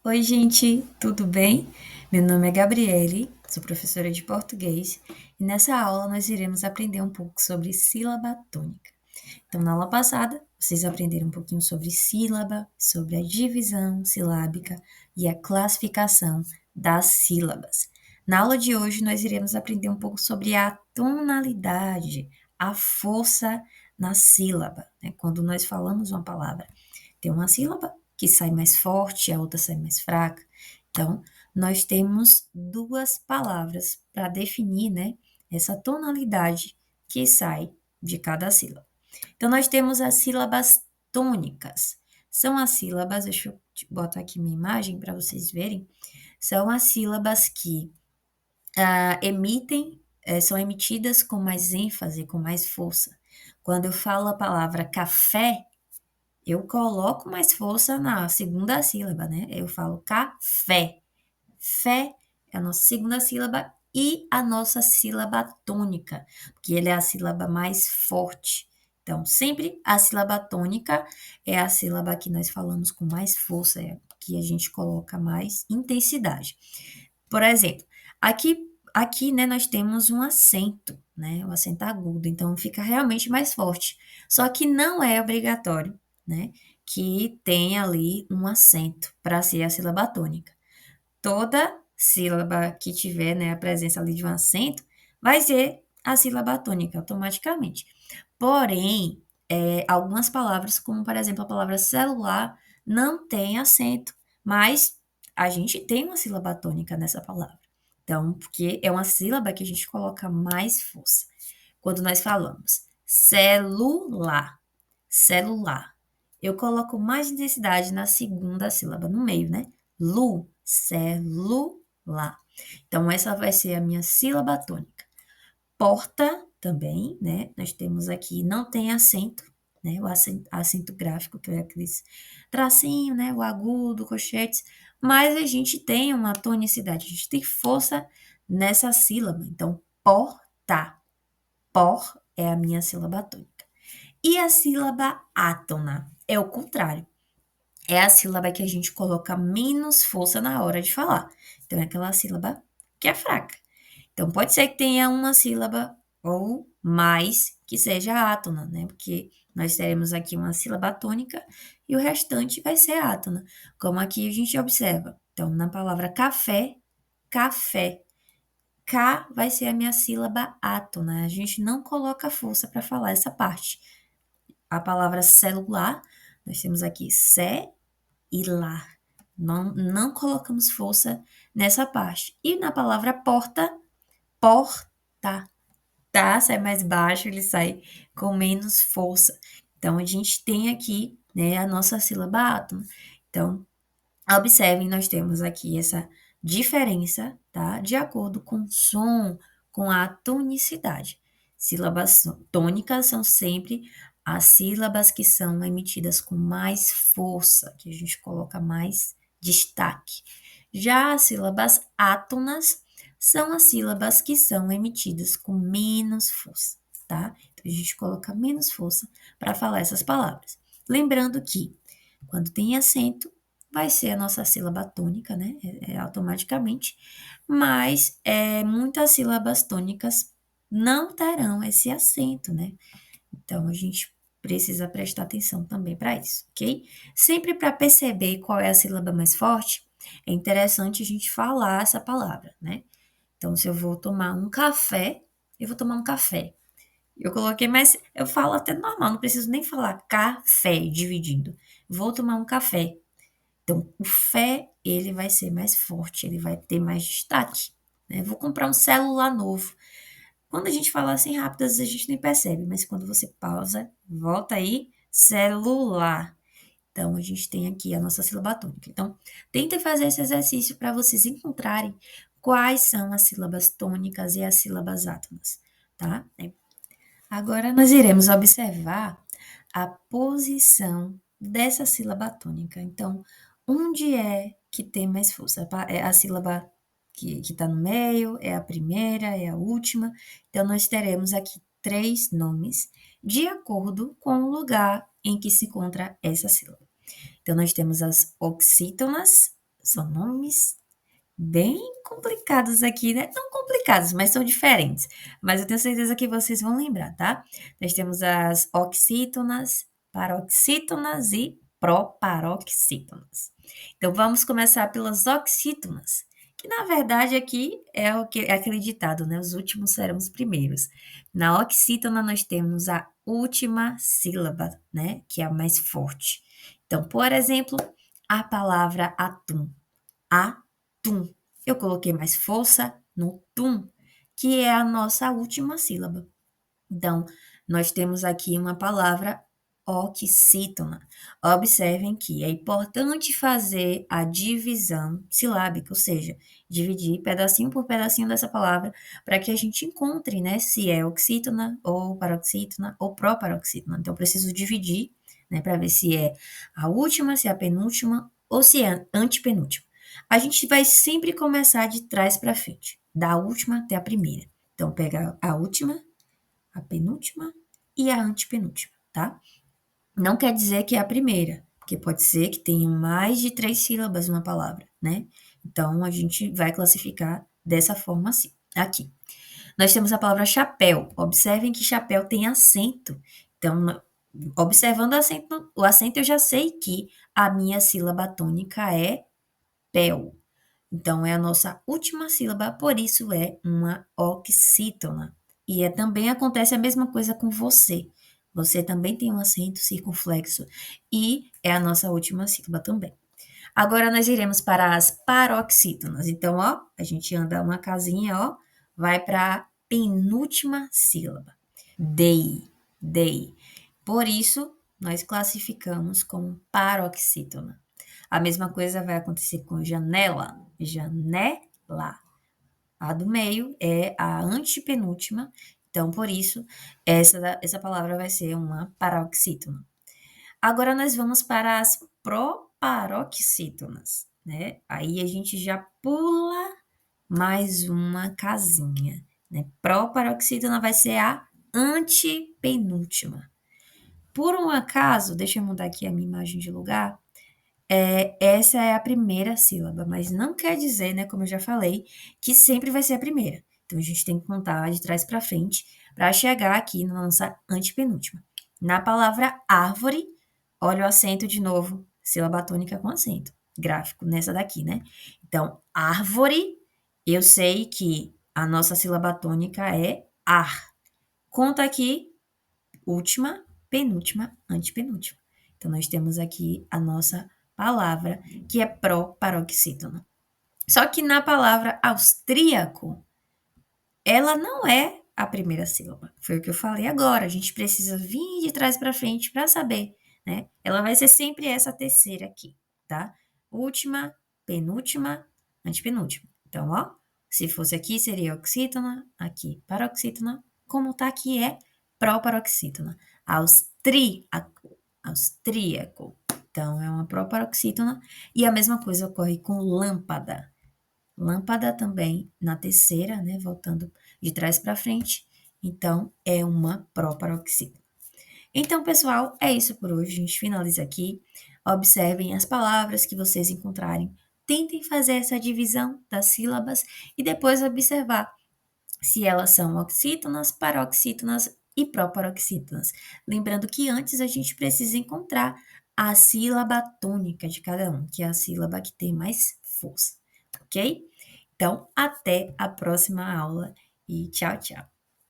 Oi, gente, tudo bem? Meu nome é Gabriele, sou professora de português e nessa aula nós iremos aprender um pouco sobre sílaba tônica. Então, na aula passada, vocês aprenderam um pouquinho sobre sílaba, sobre a divisão silábica e a classificação das sílabas. Na aula de hoje, nós iremos aprender um pouco sobre a tonalidade, a força na sílaba, né? Quando nós falamos uma palavra, tem uma sílaba que sai mais forte, a outra sai mais fraca. Então, nós temos duas palavras para definir, né, essa tonalidade que sai de cada sílaba. Então, nós temos as sílabas tônicas. São as sílabas, deixa eu botar aqui minha imagem para vocês verem, são as sílabas que são emitidas com mais ênfase, com mais força. Quando eu falo a palavra café, eu coloco mais força na segunda sílaba, né? Eu falo café. Fé é a nossa segunda sílaba e a nossa sílaba tônica, porque ele é a sílaba mais forte. Então, sempre a sílaba tônica é a sílaba que nós falamos com mais força, é que a gente coloca mais intensidade. Por exemplo, aqui, né, nós temos um acento, né, o acento agudo, então fica realmente mais forte. Só que não é obrigatório, né, que tenha ali um acento para ser a sílaba tônica. Toda sílaba que tiver, né, a presença ali de um acento vai ser a sílaba tônica automaticamente. Porém, algumas palavras, como por exemplo a palavra celular, não tem acento, mas a gente tem uma sílaba tônica nessa palavra. Então, porque é uma sílaba que a gente coloca mais força. Quando nós falamos celular, celular, eu coloco mais intensidade na segunda sílaba, no meio, né? Celular. Então, essa vai ser a minha sílaba tônica. Porta também, né? Nós temos aqui, não tem acento, né? O acento gráfico, que é aqueles tracinho, né? O agudo, colchetes, mas a gente tem uma tonicidade, a gente tem força nessa sílaba. Então, porta, por é a minha sílaba tônica. E a sílaba átona é o contrário. É a sílaba que a gente coloca menos força na hora de falar. Então, é aquela sílaba que é fraca. Então, pode ser que tenha uma sílaba ou mais que seja átona, né? Porque nós teremos aqui uma sílaba tônica e o restante vai ser átona, como aqui a gente observa. Então, na palavra café, café. K vai ser a minha sílaba átona. A gente não coloca força para falar essa parte. A palavra celular, nós temos aqui sé e lá. Não colocamos força nessa parte. E na palavra porta, porta. Tá, sai mais baixo, ele sai com menos força. Então, a gente tem aqui, né, a nossa sílaba átomo. Então, observem, nós temos aqui essa diferença, tá? De acordo com o som, com a tonicidade. Sílabas tônicas são sempre as sílabas que são emitidas com mais força, que a gente coloca mais destaque. Já as sílabas átonas são as sílabas que são emitidas com menos força, tá? Então, a gente coloca menos força para falar essas palavras. Lembrando que, quando tem acento, vai ser a nossa sílaba tônica, né? Automaticamente, mas muitas sílabas tônicas não terão esse acento, né? Então a gente precisa prestar atenção também para isso, ok? Sempre para perceber qual é a sílaba mais forte, é interessante a gente falar essa palavra, né? Então, se eu vou tomar um café, eu vou tomar um café. Eu coloquei, mas eu falo até normal, não preciso nem falar café dividindo. Vou tomar um café. Então, o fé, ele vai ser mais forte, ele vai ter mais destaque, né? Vou comprar um celular novo. Quando a gente fala assim rápido, às vezes a gente nem percebe, mas quando você pausa, volta aí, celular. Então, a gente tem aqui a nossa sílaba tônica. Então, tentem fazer esse exercício para vocês encontrarem quais são as sílabas tônicas e as sílabas átonas, tá? Agora, nós iremos observar a posição dessa sílaba tônica. Então, onde é que tem mais força? É a sílaba que está no meio, é a primeira, é a última. Então, nós teremos aqui três nomes de acordo com o lugar em que se encontra essa sílaba. Então, nós temos as oxítonas, São nomes bem complicados aqui, né? Não complicados, mas são diferentes. Mas eu tenho certeza que vocês vão lembrar, tá? Nós temos as oxítonas, paroxítonas e proparoxítonas. Então, vamos começar pelas oxítonas, que na verdade aqui é o que é aquele ditado, né? Os últimos serão os primeiros. Na oxítona nós temos a última sílaba, né? Que é a mais forte. Então, por exemplo, a palavra atum. Atum. Eu coloquei mais força no tum, que é a nossa última sílaba. Então, nós temos aqui uma palavra oxítona. Observem que é importante fazer a divisão silábica, ou seja, dividir pedacinho por pedacinho dessa palavra para que a gente encontre, né, se é oxítona ou paroxítona ou proparoxítona. Então, eu preciso dividir, né, para ver se é a última, se é a penúltima ou se é a antepenúltima. A gente vai sempre começar de trás para frente, da última até a primeira. Então, pega a última, a penúltima e a antepenúltima, tá? Não quer dizer que é a primeira, porque pode ser que tenha mais de 3 sílabas uma palavra, né? Então, a gente vai classificar dessa forma assim. Aqui. Nós temos a palavra chapéu. Observem que chapéu tem acento. Então, observando o acento, eu já sei que a minha sílaba tônica é pel. Então, é a nossa última sílaba, por isso é uma oxítona. E também acontece a mesma coisa com você. Você também tem um acento circunflexo e é a nossa última sílaba também. Agora nós iremos para as paroxítonas. Então, ó, a gente anda uma casinha, ó, vai para a penúltima sílaba. Dei, dei. Por isso, nós classificamos como paroxítona. A mesma coisa vai acontecer com janela, janela. A do meio é a antepenúltima, então por isso essa palavra vai ser uma paroxítona. Agora nós vamos para as proparoxítonas, né? Aí a gente já pula mais uma casinha, né? Proparoxítona vai ser a antepenúltima. Por um acaso, deixa eu mudar aqui a minha imagem de lugar, essa é a primeira sílaba, mas não quer dizer, né, como eu já falei, que sempre vai ser a primeira. Então, a gente tem que contar de trás para frente para chegar aqui na nossa antepenúltima. Na palavra árvore, olha o acento de novo, sílaba tônica com acento gráfico nessa daqui, né? Então, árvore, eu sei que a nossa sílaba tônica é ar. Conta aqui, última, penúltima, antepenúltima. Então, nós temos aqui a nossa palavra, que é proparoxítona. Só que na palavra austríaco, ela não é a primeira sílaba. Foi o que eu falei agora. A gente precisa vir de trás para frente para saber, né? Ela vai ser sempre essa terceira aqui, tá? Última, penúltima, antepenúltima. Então, ó, se fosse aqui, seria oxítona, aqui paroxítona. Como tá aqui é proparoxítona. Austríaco, austríaco. Então, é uma proparoxítona. E a mesma coisa ocorre com lâmpada. Lâmpada também na terceira, né? Voltando de trás para frente. Então, é uma proparoxítona. Então, pessoal, é isso por hoje. A gente finaliza aqui. Observem as palavras que vocês encontrarem. Tentem fazer essa divisão das sílabas e depois observar se elas são oxítonas, paroxítonas e proparoxítonas. Lembrando que antes a gente precisa encontrar a sílaba tônica de cada um, que é a sílaba que tem mais força, ok? Então, até a próxima aula e tchau, tchau.